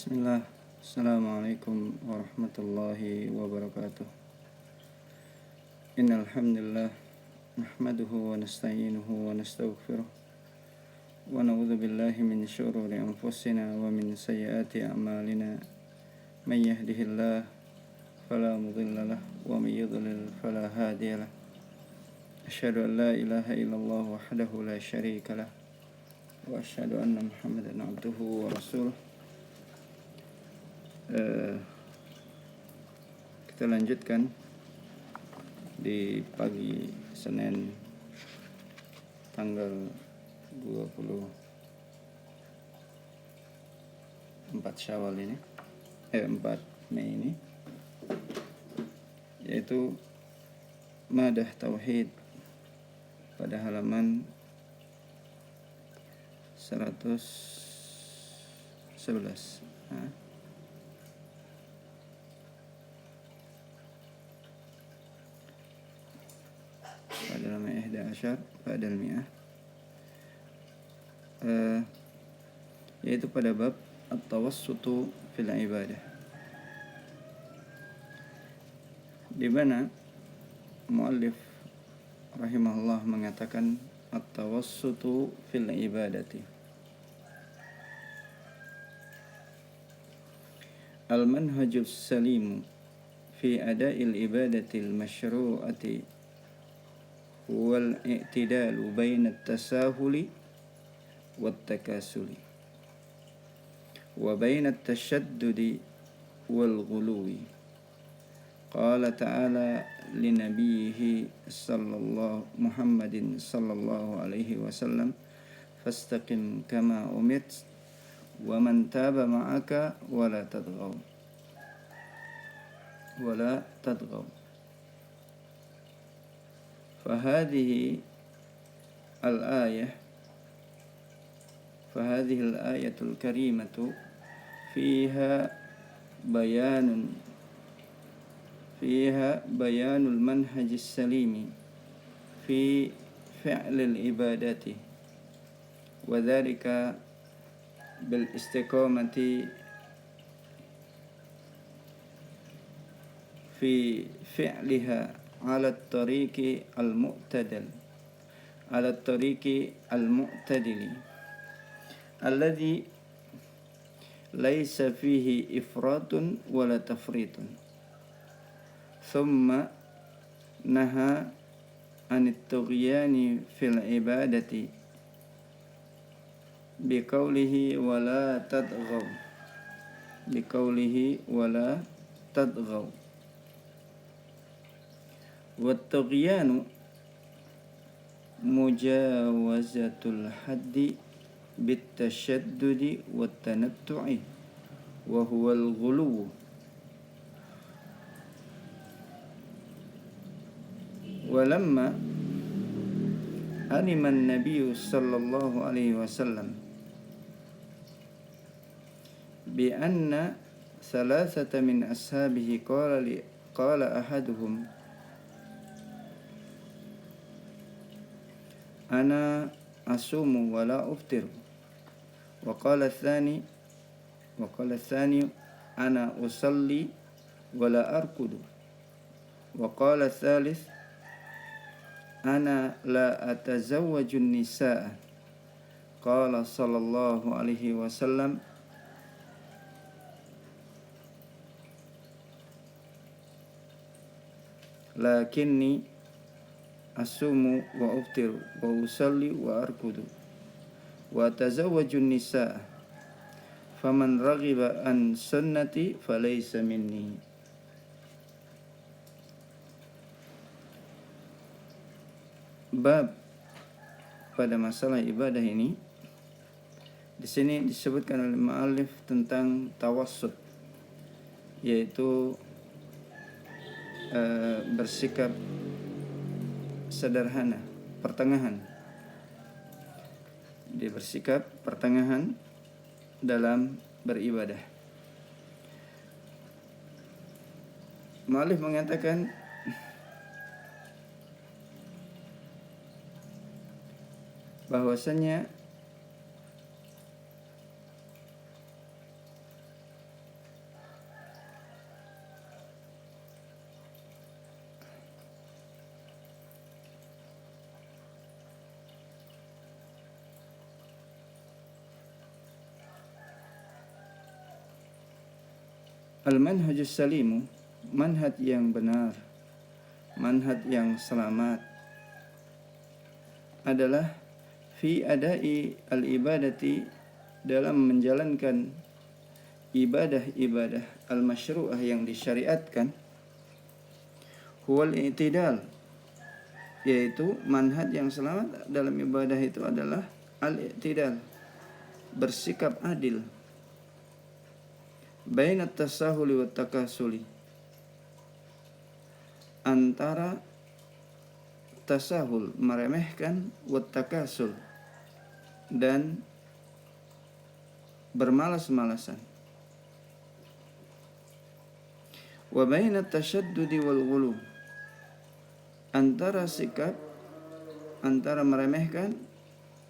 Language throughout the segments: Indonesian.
Bismillah. Assalamualaikum warahmatullahi wabarakatuh. Innal hamdalillah nahmaduhu wa nasta'inuhu wa nastaghfiruh wa na'udzu billahi min syururi anfusina wa min sayyiati a'malina. May yahdihillahu fala mudilla lahu wa may yudlil fala hadiya lahu. Asyhadu an la ilaha illallah wahdahu la syarika lahu wa asyhadu anna Muhammadan abduhu wa rasuluh. Kita lanjutkan di pagi Senin tanggal 24 Syawal ini 4 Mei ini, yaitu Madah Tauhid pada halaman 111. Pada halaman 11 Ba'dal Mi'ah, yaitu pada bab At-Tawassutu fil Ibadah, di mana muallif rahimahullah mengatakan At-Tawassutu fil Ibadati, al-manhajus salimu fi ada'il ibadatil masyru'ati wal i'tidalu baina at-tasahuli wat takasuli wa baina at-tashaddudi wal ghuluwi. Qala ta'ala li nabiyhi Muhammadin sallallahu alaihi wasallam fastaqim kama umirt wa man taba ma'aka wa la tadghaw فهذه الآية الكريمة فيها بيان المنهج السليم في فعل العبادات، وذلك بالاستقامة في فعلها على الطريق المعتدل الذي ليس فيه إفراط ولا تفريط. ثم نهى عن الطغيان في العبادة بقوله ولا تطغوا. والطغيان مجاوزة الحد بالتشدد والتنطع وهو الغلو. ولما علم النبي صلى الله عليه وسلم بأن ثلاثة من أصحابه قال أحدهم أنا أصوم ولا أفطر، وقال الثاني أنا أصلي ولا أرقد، وقال الثالث أنا لا أتزوج النساء. قال صلى الله عليه وسلم لكني أصوم وأفطر وأصلي وأرقد وأتزوج النساء، فمن رغب عن سنتي فليس مني. Bab pada masalah ibadah ini, di sini disebutkan oleh muallif tentang tawassut, yaitu bersikap sederhana, pertengahan. Dia bersikap pertengahan dalam beribadah. Muallif mengatakan bahwasanya Al-manhajus salimu, manhaj yang benar, manhaj yang selamat adalah fi adai al-ibadati, dalam menjalankan ibadah-ibadah al-masyru'ah yang disyariatkan, huwal i'tidal, yaitu manhaj yang selamat dalam ibadah itu adalah al-i'tidal, bersikap adil, bainat tasahuli wat takasuli, antara tasahul meremehkan, wat takasul dan bermalas-malasan, wa bainat tasyaddudi wal ghulu, antara sikap antara meremehkan,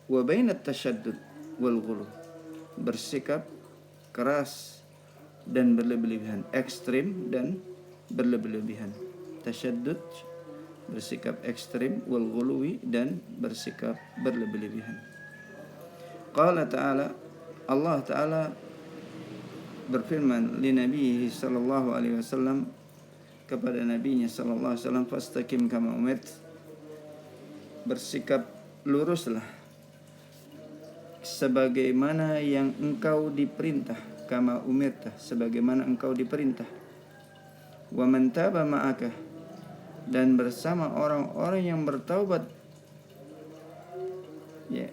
wa bainat tasyaddud wal ghulu, bersikap keras dan berlebihan, ekstrim dan berlebihan. Tasyaddud bersikap ekstrim, wal ghuluwi dan bersikap berlebihan. Qala ta'ala, Allah Ta'ala berfirman li Nabihi sallallahu alaihi wasallam, kepada nabinya sallallahu alaihi wasallam, fastaqim kama umirt, bersikap luruslah sebagaimana yang engkau diperintah, kama umirta, sebagaimana engkau diperintah, wa man taba ma'aka, dan bersama orang-orang yang bertaubat, ya,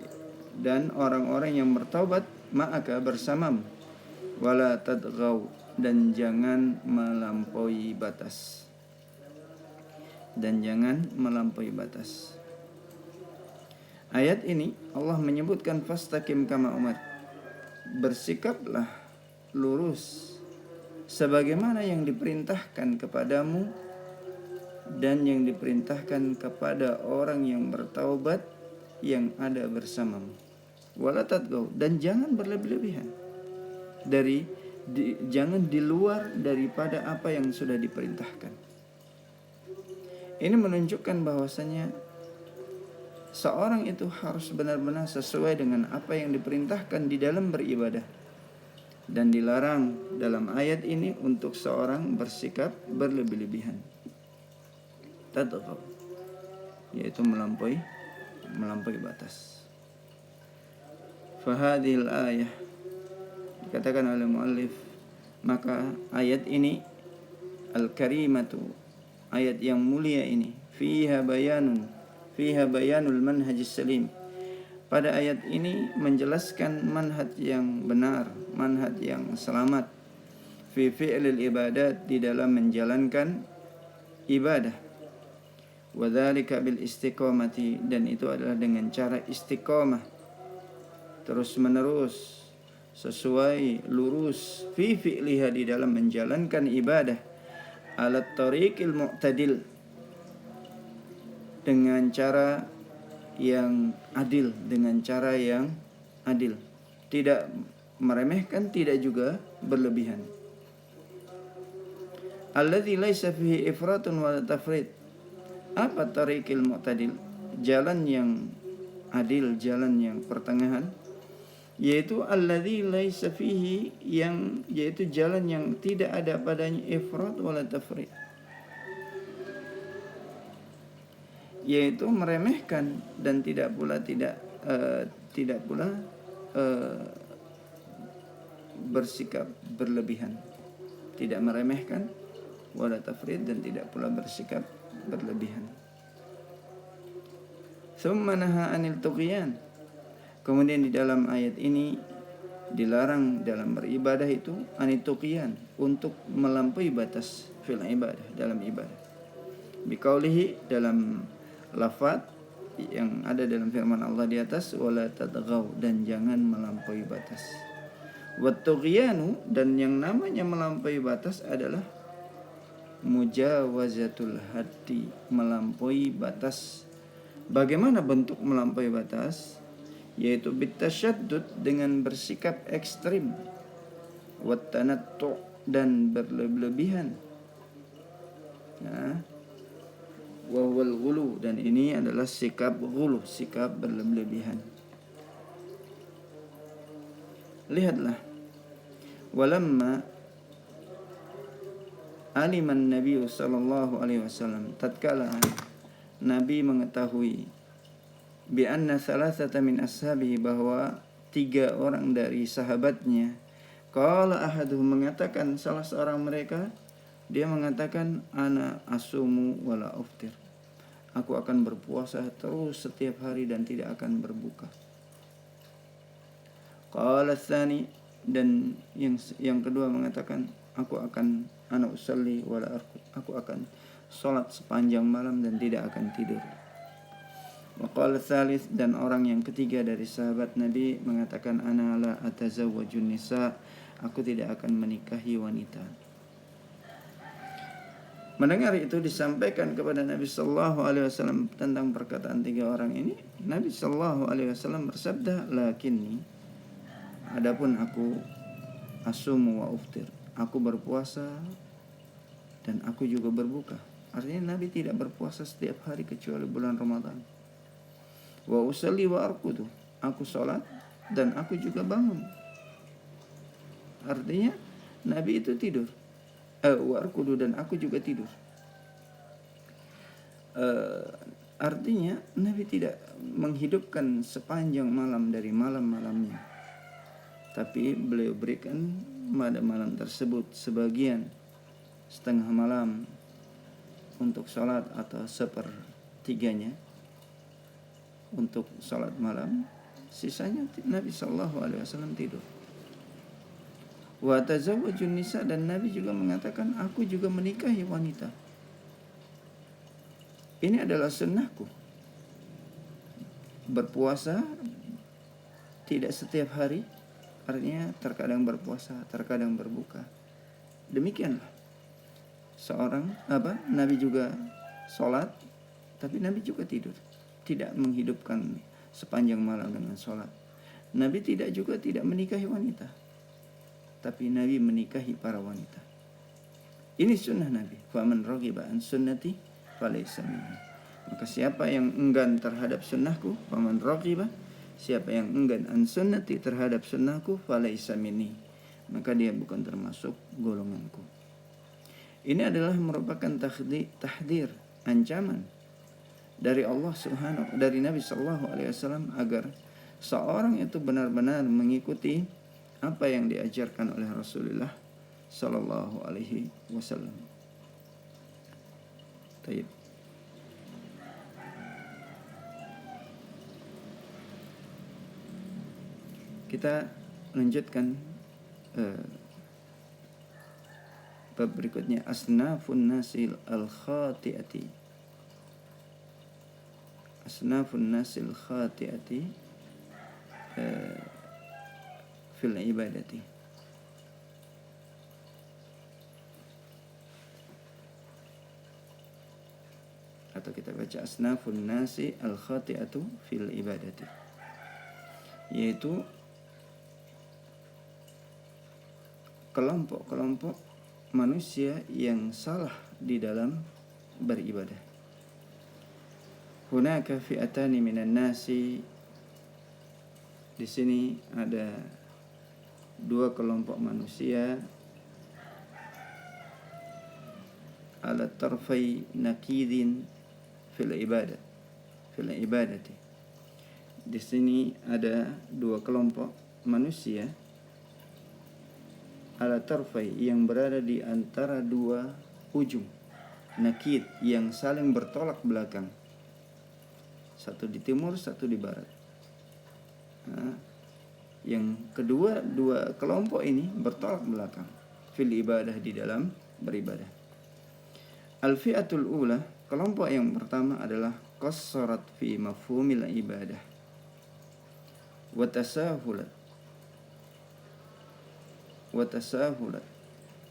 dan orang-orang yang bertaubat ma'aka, bersamamu, wala tadghaw, dan jangan melampaui batas, dan jangan melampaui batas. Ayat ini Allah menyebutkan fastaqim kama umat, bersikaplah lurus sebagaimana yang diperintahkan kepadamu dan yang diperintahkan kepada orang yang bertaubat yang ada bersamamu. Wala tadghaw, dan jangan berlebihan, jangan di luar daripada apa yang sudah diperintahkan. Ini menunjukkan bahwasanya seorang itu harus benar-benar sesuai dengan apa yang diperintahkan di dalam beribadah, dan dilarang dalam ayat ini untuk seorang bersikap berlebihan, tadghaw, yaitu melampaui batas. Fahadhil ayah, dikatakan oleh muallif, maka ayat ini al-karimatu, ayat yang mulia ini, fiha bayanul manhajis salim, pada ayat ini menjelaskan manhaj yang benar, manhaj yang selamat, fi fi'lil ibadat, di dalam menjalankan ibadah, wa dzalika bil istiqamati, dan itu adalah dengan cara istiqamah, terus menerus, sesuai, lurus, fi fi'liha, di dalam menjalankan ibadah, alat tariqil mu'tadil, dengan cara yang adil, dengan cara yang adil, tidak meremehkan, tidak juga berlebihan. Alladzi laisa fihi ifratun wa tafrid. Apa tariqil mu'tadil? Jalan yang adil, jalan yang pertengahan, yaitu alladzi laisa fihi, yang yaitu jalan yang tidak ada padanya ifrat wala tafrid, yaitu meremehkan dan tidak pula bersikap berlebihan, tidak meremehkan wala tafrid, dan tidak pula bersikap berlebihan. Tsumma naha anil tughyan, kemudian di dalam ayat ini dilarang dalam beribadah itu anit tughyan, untuk melampaui batas fil ibadah, dalam ibadah. Biqaulihi, dalam lafaz yang ada dalam firman Allah di atas, wala tadghaw, dan jangan melampaui batas. Wat tughyanu, dan yang namanya melampaui batas adalah mujawazatul haddi, melampaui batas. Bagaimana bentuk melampaui batas? Yaitu bitasyaddud, dengan bersikap ekstrim, wat tanattu, dan berlebihan, nah, wa wal ghulu, dan ini adalah sikap ghulu, sikap berlebihan. Lihatlah, walamma aliman Nabi sallallahu alaihi wasallam, tatkala Nabi mengetahui bi anna salasata min ashabihi, bahwa 3 orang dari sahabatnya, qala ahaduhum, mengatakan salah seorang mereka, dia mengatakan ana asumu wala uftir, aku akan berpuasa terus setiap hari dan tidak akan berbuka. Qala tsani, dan yang kedua mengatakan aku akan ana usalli wala arqud, aku akan salat sepanjang malam dan tidak akan tidur. Wa qala tsalits, dan orang yang ketiga dari sahabat Nabi mengatakan ana la atazawwajun nisa, aku tidak akan menikahi wanita. Mendengar itu disampaikan kepada Nabi sallallahu alaihi wasallam tentang perkataan 3 orang ini, Nabi sallallahu alaihi wasallam bersabda, lakinni, adapun aku asumu wa uftir, aku berpuasa dan aku juga berbuka. Artinya Nabi tidak berpuasa setiap hari kecuali bulan Ramadan. Wa usalli wa arqudu, aku sholat dan aku juga bangun. Artinya Nabi itu tidur. Wa arqudu, dan aku juga tidur. Artinya Nabi tidak menghidupkan sepanjang malam dari malam-malamnya, tapi beliau berikan pada malam tersebut sebagian, setengah malam untuk sholat atau 1/3 untuk sholat malam, sisanya Nabi sallallahu alaihi wasallam tidur. Wa tazawwajun nisa, dan Nabi juga mengatakan aku juga menikahi wanita. Ini adalah sunnahku. Berpuasa tidak setiap hari, artinya terkadang berpuasa, terkadang berbuka. Demikianlah seorang Nabi juga sholat, tapi Nabi juga tidur, tidak menghidupkan sepanjang malam dengan sholat. Nabi tidak menikahi wanita, tapi Nabi menikahi para wanita. Ini sunnah Nabi. Faman raghiba an sunnati falaysa minni. Maka siapa yang enggan terhadap sunnahku, faman raghiba, siapa yang enggan an sunnati, terhadap sunnahku, falaysa minni, maka dia bukan termasuk golonganku. Ini adalah merupakan tahdir, ancaman dari Allah Subhanahu, dari Nabi sallallahu alaihi wasallam, agar seorang itu benar-benar mengikuti apa yang diajarkan oleh Rasulullah sallallahu alaihi wasallam. Baik. Kita lanjutkan bab berikutnya, asnafun nasil al-khati'ati. Asnafun nasil khati'ati fil ibadati. Atau kita baca asnafun nasi al-khati'atu fil ibadati, yaitu kelompok-kelompok manusia yang salah di dalam beribadah. Hunaka fi'atani minan nasi, di sini ada 2 kelompok manusia, ala tarfai nakidin fil ibadati. Di sini ada 2 kelompok manusia, ala tarfai, yang berada di antara 2 ujung, nakid, yang saling bertolak belakang, satu di timur, satu di barat. Yang kedua, 2 kelompok ini bertolak belakang fil ibadah, di dalam beribadah. Al-fi'atul ula, kelompok yang pertama adalah qassarat fi mafhumil ibadah wa tasahulat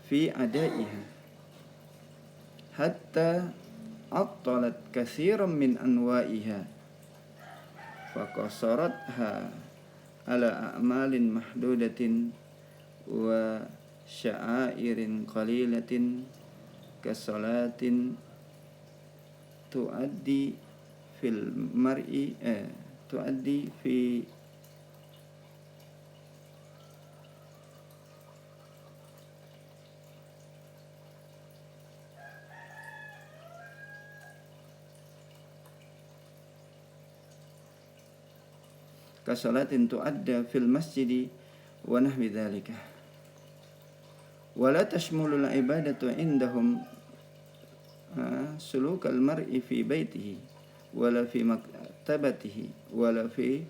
fi adaiha hatta attalat katsiran min anwa'iha faqasaratha ala a'malin mahdudatin wa sya'airin qalilatin kasalatin tuaddi fil mar'i tuaddi fi kasalatin tu'adda fil masjidi wa nahwi dzalika. Wala tashmulul ibadatu indahum sulukal mar'i fi baitihi wala fi maktabatihi wala fi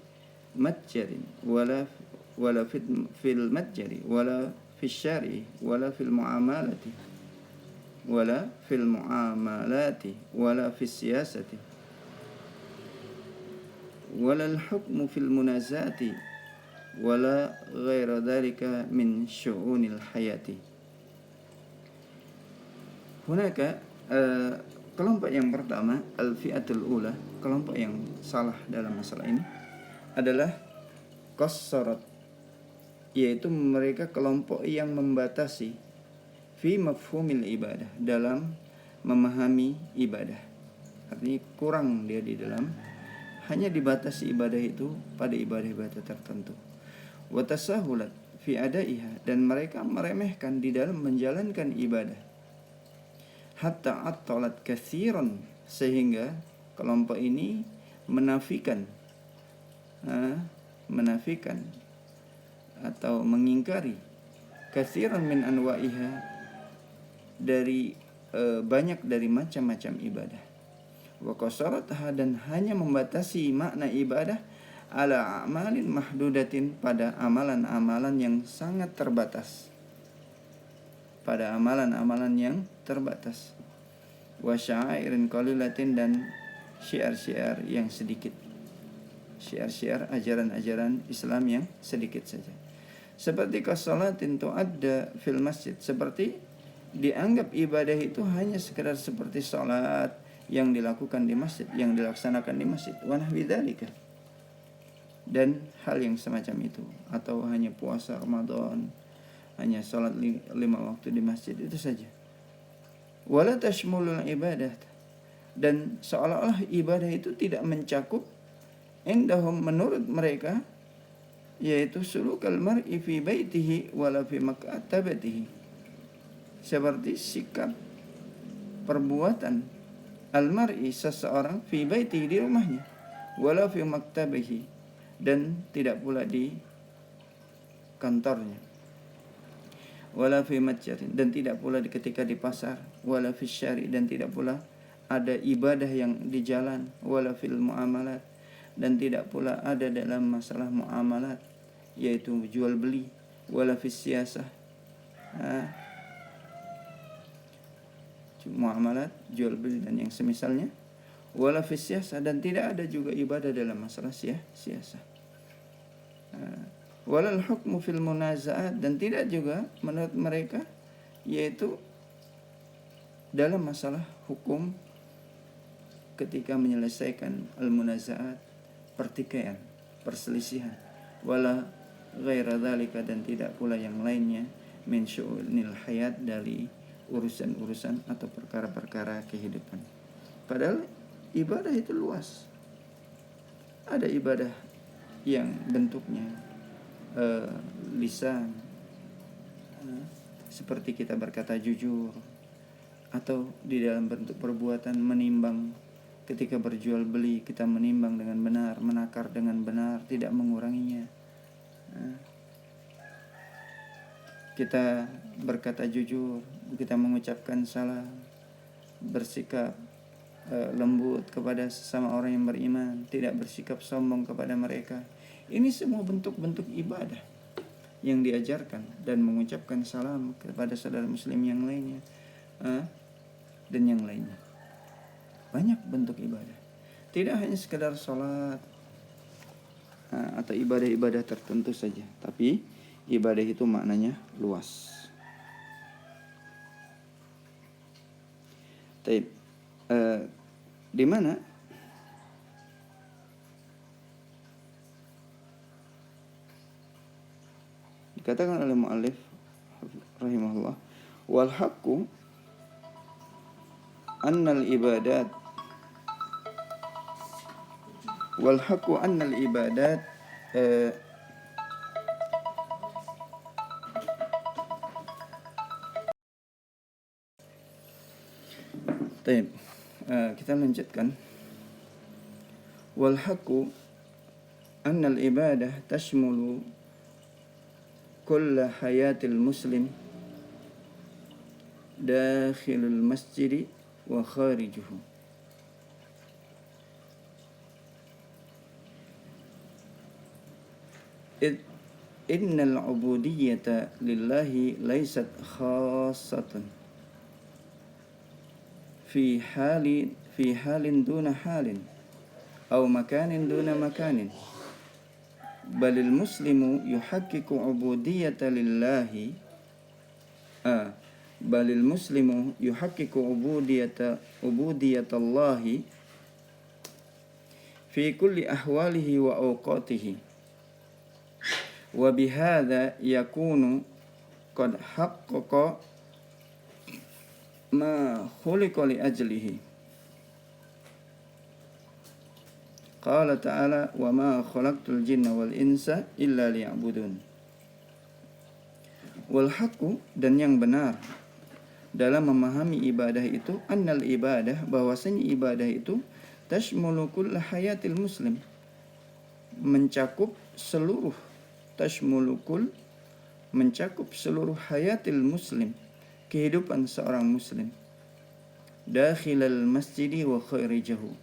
matjarin wala fil matjari wala fi syari wala fil muamalati wala fil muamalati wala fi siyasati wala al hukmu fil munazati wala ghaira dhalika min syu'unil hayati. Hunaka kelompok yang pertama, al-fi'atul ula, kelompok yang salah dalam masalah ini adalah qassarat, yaitu mereka kelompok yang membatasi fi mafhumil ibadah, dalam memahami ibadah. Artinya kurang dia di dalam, hanya dibatasi ibadah itu pada ibadah-ibadah tertentu. Wa tasahulat fi adaiha, dan mereka meremehkan di dalam menjalankan ibadah. Hatta attalat katsiran, sehingga kelompok ini menafikan atau mengingkari katsiran min anwa'iha, dari banyak dari macam-macam ibadah. Wa qasaratha, dan hanya membatasi makna ibadah ala a'malin mahdudatin, pada amalan-amalan yang sangat terbatas, pada amalan-amalan yang terbatas. Wa sya'airin qalilatin, dan syiar-syiar yang sedikit, syiar-syiar ajaran-ajaran Islam yang sedikit saja. Seperti kasalatin tu'adda fil masjid, seperti dianggap ibadah itu hanya sekedar seperti salat yang dilakukan di masjid, yang dilaksanakan di masjid. Wa nahwi dzalika, dan hal yang semacam itu. Atau hanya puasa Ramadan, hanya salat 5 waktu di masjid, itu saja. Wala tashmulul ibadah, dan seolah-olah ibadah itu tidak mencakup indahum, menurut mereka, yaitu sulukal mar'i fi baitihi wala fi maktabatihi, seperti sikap perbuatan al-mar'i, seseorang, fi baitihi, di rumahnya, wala fi maktabihi, dan tidak pula di kantornya, wala fi matjarin, dan tidak pula ketika di pasar, wala fi syari, dan tidak pula ada ibadah yang di jalan, wala fil muamalat, dan tidak pula ada dalam masalah muamalat, yaitu jual beli, wala fi siyasah, muamalat, jual beli dan yang semisalnya, wala fi siyasah, dan tidak ada juga ibadah dalam masalah siyasah, walal hukmu fil munazaat, dan tidak juga menurut mereka, yaitu dalam masalah hukum ketika menyelesaikan al-munazaat, pertikaian, perselisihan, wala ghaira dzalika, dan tidak pula yang lainnya, min syu'unil hayat, dari urusan-urusan atau perkara-perkara kehidupan. Padahal ibadah itu luas. Ada ibadah yang bentuknya lisan, seperti kita berkata jujur, atau di dalam bentuk perbuatan menimbang, ketika berjual beli kita menimbang dengan benar, menakar dengan benar, tidak menguranginya. Kita berkata jujur, kita mengucapkan salam, bersikap lembut kepada sesama orang yang beriman, tidak bersikap sombong kepada mereka. Ini semua bentuk-bentuk ibadah yang diajarkan, dan mengucapkan salam kepada saudara muslim yang lainnya, dan yang lainnya. Banyak bentuk ibadah, tidak hanya sekedar sholat atau ibadah-ibadah tertentu saja, tapi ibadah itu maknanya luas. Taib, di mana dikatakan oleh muallif rahimahullah, wal haqqu annal ibadat kita lanjutkan. Wal haqqu annal ibadah tashmulu kulla hayatil muslim dakhilul masjidi wa kharijuhu. Innal ubudiyyata lillahi laysat khassatan fi halin duna halin aw makanin duna makanin, balil muslimu yuhaqqiqu ubudiyyata lillahi balil muslimu yuhaqqiqu ubudiyyatallahi fi kulli ahwalihi wa awqatihi, wa bihadza yakunu qad haqqaqa ma khuliqa li ajlihi. Qala ta'ala wa ma khalaqtul jinna wal insa illa liya'budun. Wal haqqu, dan yang benar dalam memahami ibadah itu, annal ibadah, bahwasanya ibadah itu tashmulu kull hayatil muslim, mencakup seluruh, mencakup seluruh hayatil muslim, kehidupan seorang muslim, dakhilal masjidi wa kharijahu,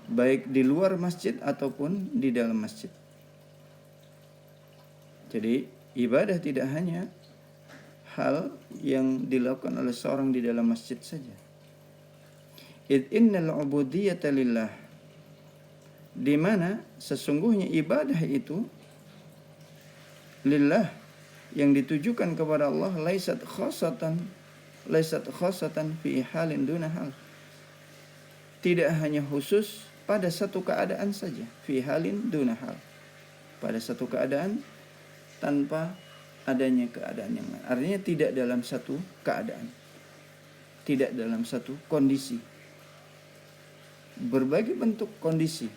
baik di luar masjid ataupun di dalam masjid. Jadi ibadah tidak hanya hal yang dilakukan oleh seorang di dalam masjid saja. Innal ubudiyyata lillah, di mana sesungguhnya ibadah itu lillah, yang ditujukan kepada Allah, laisat khasatan fi halin duna hal, tidak hanya khusus pada satu keadaan saja, fi halin duna hal, pada satu keadaan tanpa adanya keadaan yang lain. Artinya tidak dalam satu keadaan, tidak dalam satu kondisi. Berbagai bentuk kondisi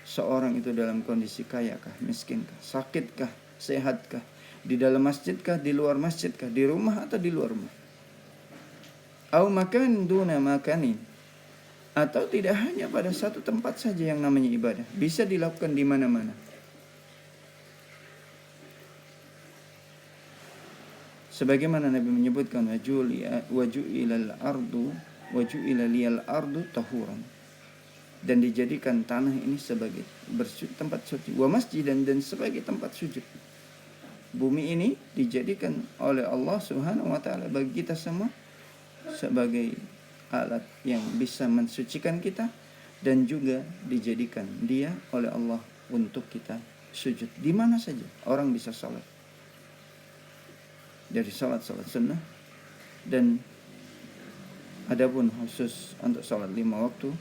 seorang itu, dalam kondisi kayakah, miskinkah, sakitkah, sehatkah, di dalam masjidkah, di luar masjidkah, di rumah atau di luar rumah. Au makan duna makanin, atau tidak hanya pada satu tempat saja yang namanya ibadah, bisa dilakukan di mana-mana. Sebagaimana Nabi menyebutkan waju'ilal liyal ardu tahuran, dan dijadikan tanah ini sebagai tempat suci, wa masjidan, dan sebagai tempat sujud. Bumi ini dijadikan oleh Allah Subhanahu wa taala bagi kita semua sebagai alat yang bisa mensucikan kita, dan juga dijadikan dia oleh Allah untuk kita sujud di mana saja. Orang bisa salat, dari salat sunnah, dan adapun khusus untuk salat 5 waktu,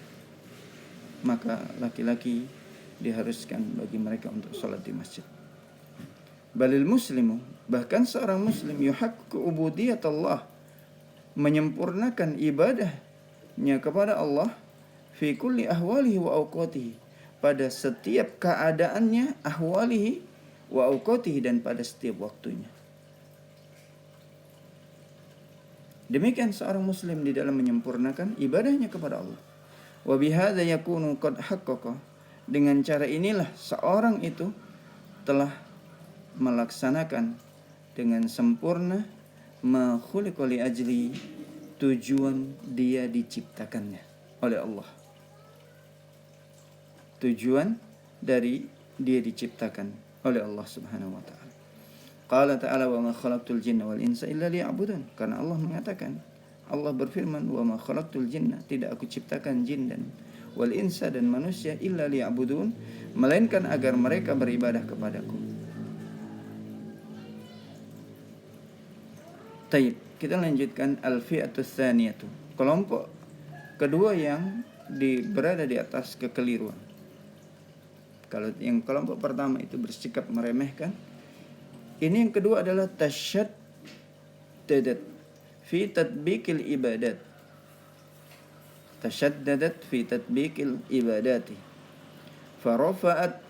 maka laki-laki diharuskan bagi mereka untuk salat di masjid. Balil muslimu, bahkan seorang muslim, yuhaqqiqu ubudiyyatallah, menyempurnakan ibadahnya kepada Allah, fi kulli ahwalihi wa awqatihi, pada setiap keadaannya, ahwalihi wa awqatihi, dan pada setiap waktunya. Demikian seorang muslim di dalam menyempurnakan ibadahnya kepada Allah. Wa bihadza yakunu qad haqqaqa, dengan cara inilah seorang itu telah melaksanakan dengan sempurna ma khuliqa li ajli, tujuan dia diciptakannya oleh Allah, tujuan dari dia diciptakan oleh Allah Subhanahu wa taala. Qala ta'ala wa ma khalaqtul jinna wal insa illa liya'budun, karena Allah mengatakan, Allah berfirman, wa ma khalaqtul jinna, tidak aku ciptakan jin dan wal insa, dan manusia, illa liya'budun, melainkan agar mereka beribadah kepadaku. Taib, kita lanjutkan al-fi'atus tsaniyatu, kelompok kedua yang berada di atas kekeliruan. Kalau yang kelompok pertama itu bersikap meremehkan, ini yang kedua adalah tasyaddadat fi tatbiqil ibadat. Tasyaddadat fi tatbiqil ibadati, farafa'at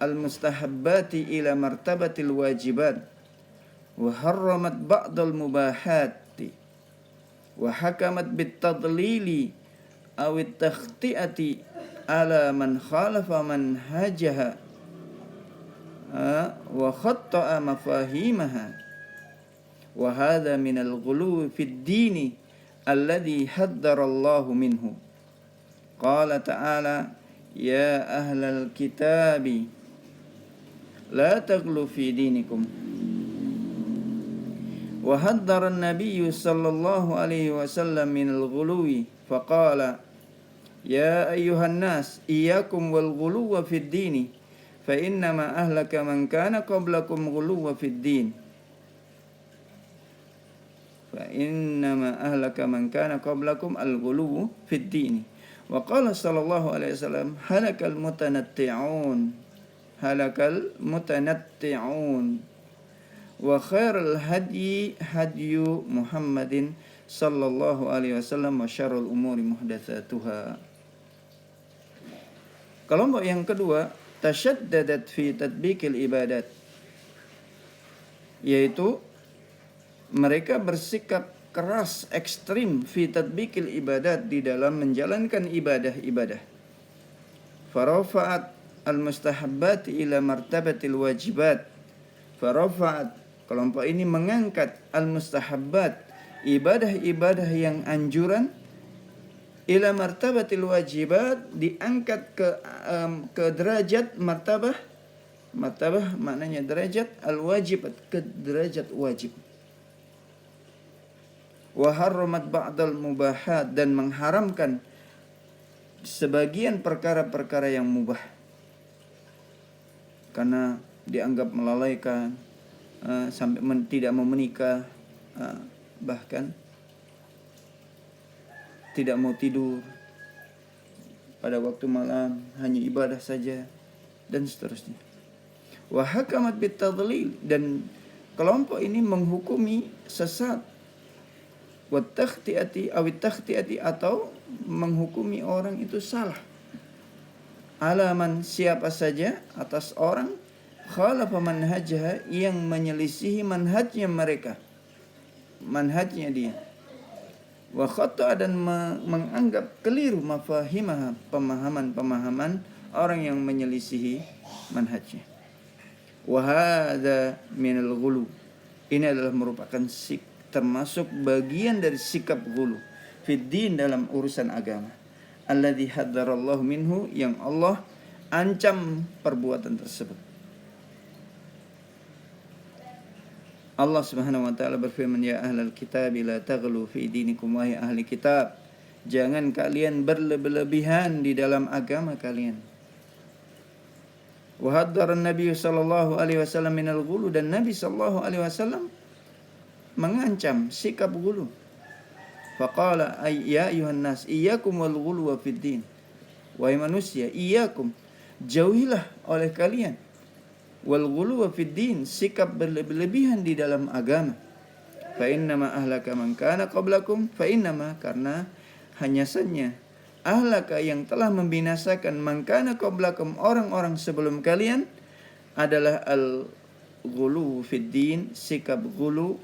al-mustahabbati ila martabatil wajibat, wa harramat ba'dal mubahati, wa hakamat bitadlili aw at-takhti'ati ala man khalafa manhajaha wa khatta'a mafahimaha wa hadha min al-ghuluwi fid dini alladhi haddara Allahu minhu. Qala ta'ala ya ahlal kitabi la taghlu fi dinikum. Wa haddara an-nabiy sallallahu alaihi wasallam min al-ghuluwi faqala ya ayyuhan nas iyyakum wal ghuluwa fid dini fa innama ahlaka man kana qablakum ghuluwa fid din. Fa innama ahlaka man kana qablakum al-ghuluw fid din. Wa qala sallallahu alaihi wasallam halakal mutanatti'un wa khairul hadyi hadyu Muhammadin sallallahu alaihi wasallam wa syarrul umuri muhdatsatuha. Kelompok yang kedua tasyaddadat fi tatbiqil ibadat, yaitu mereka bersikap keras ekstrim fi tatbiqil ibadat, di dalam menjalankan ibadah-ibadah. Farafa'at al-mustahabbat ila martabatil wajibat. Farafa'at, kelompok ini mengangkat al-mustahabbat, ibadah-ibadah yang anjuran, ila martabatil wajibat, diangkat ke derajat martabah maknanya derajat al-wajibat, ke derajat wajib. Wa harramat ba'dal mubahat, dan mengharamkan sebagian perkara-perkara yang mubah karena dianggap melalaikan, sampai tidak mau menikah, bahkan tidak mau tidur pada waktu malam, hanya ibadah saja, dan seterusnya. Wa hakamat bitadlil, dan kelompok ini menghukumi sesat, wa takhti'ati atau menghukumi orang itu salah, alaman siapa saja, atas orang khalafa manhajah, yang menyelisihi manhajnya mereka, manhajnya dia, wa khata, dan menganggap keliru mafahimah, pemahaman orang yang menyelisihi manhajnya. Wa hadza minal ghulu, ini adalah merupakan termasuk bagian dari sikap ghulu fid din, dalam urusan agama, alladzi hadarallahu minhu, yang Allah ancam perbuatan tersebut. Allah Subhanahu wa taala berfirman, ya ahlal kitab la taghlu fi dinikum, wahai ahli kitab, jangan kalian berlebihan di dalam agama kalian. Wa haddara an-nabiy sallallahu alaihi wasallam minal ghulu, dan Nabi sallallahu alaihi wasallam mengancam sikap ghulu. Faqala ya ayuhan nas iyyakum wal ghulu fid din, wahai manusia, iyyakum, jauhilah oleh kalian, wal ghulu fid din, sikap berlebihan di dalam agama. Fa innama ahlaka man kana qablakum, fa innama, karena hanya saja ahlaka, yang telah membinasakan, man kana qablakum, orang-orang sebelum kalian, adalah al ghulu fid din, sikap ghulu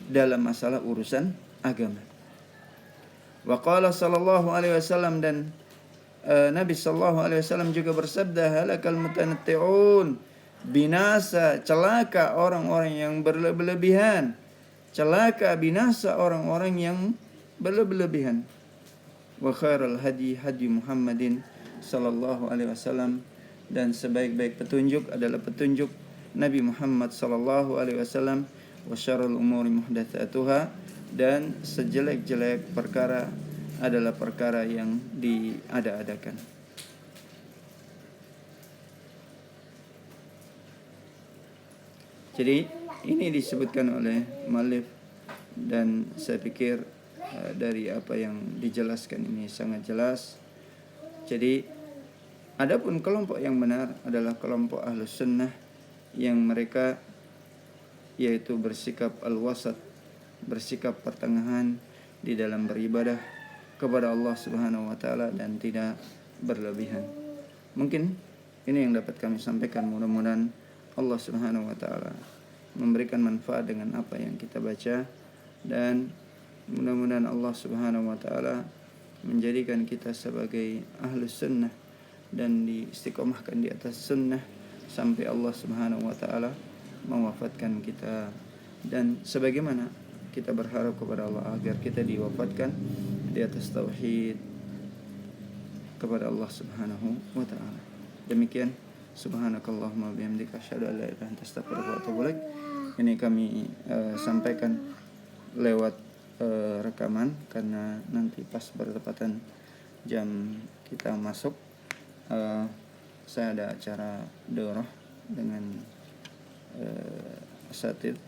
dalam masalah urusan agama. Wa qala sallallahu alaihi wasallam, dan Nabi sallallahu alaihi wasallam juga bersabda, halakal mutanatti'un, binasa, celaka orang-orang yang berlebihan, celaka, binasa orang-orang yang berlebihan. Wa khairal hadi hadi Muhammadin sallallahu alaihi wasallam, dan sebaik-baik petunjuk adalah petunjuk Nabi Muhammad sallallahu alaihi wasallam. Wa syarrul umuri muhdatsatuha, dan sejelek-jelek perkara adalah perkara yang diada-adakan. Jadi ini disebutkan oleh muallif, dan saya pikir dari apa yang dijelaskan ini sangat jelas. Jadi adapun kelompok yang benar adalah kelompok Ahlus Sunnah, yang mereka yaitu bersikap al-wasat, bersikap pertengahan di dalam beribadah kepada Allah Subhanahu wa taala, dan tidak berlebihan. Mungkin ini yang dapat kami sampaikan. Mudah-mudahan Allah Subhanahu wa taala memberikan manfaat dengan apa yang kita baca, dan mudah-mudahan Allah Subhanahu wa taala menjadikan kita sebagai ahlus sunnah dan diistiqomahkan di atas sunnah sampai Allah Subhanahu wa taala mewafatkan kita. Dan sebagaimana kita berharap kepada Allah agar kita diwafatkan di atas tauhid kepada Allah Subhanahu wa taala. Demikian, subhanakallahumma bihamdika asyhadu an la ilaha illa anta astaghfiruka wa atubu ilaik. Ini kami sampaikan lewat rekaman karena nanti pas bertepatan jam kita masuk, saya ada acara daurah dengan asatidz,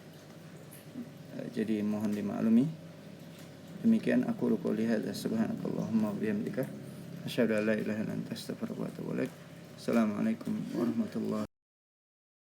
jadi mohon dimaklumi. Demikian aku qouli hadza, subhanakallahumma wa bihamdika asyhadu an la ilaha illa anta astaghfiruka wa atubu ilaik. Assalamualaikum warahmatullahi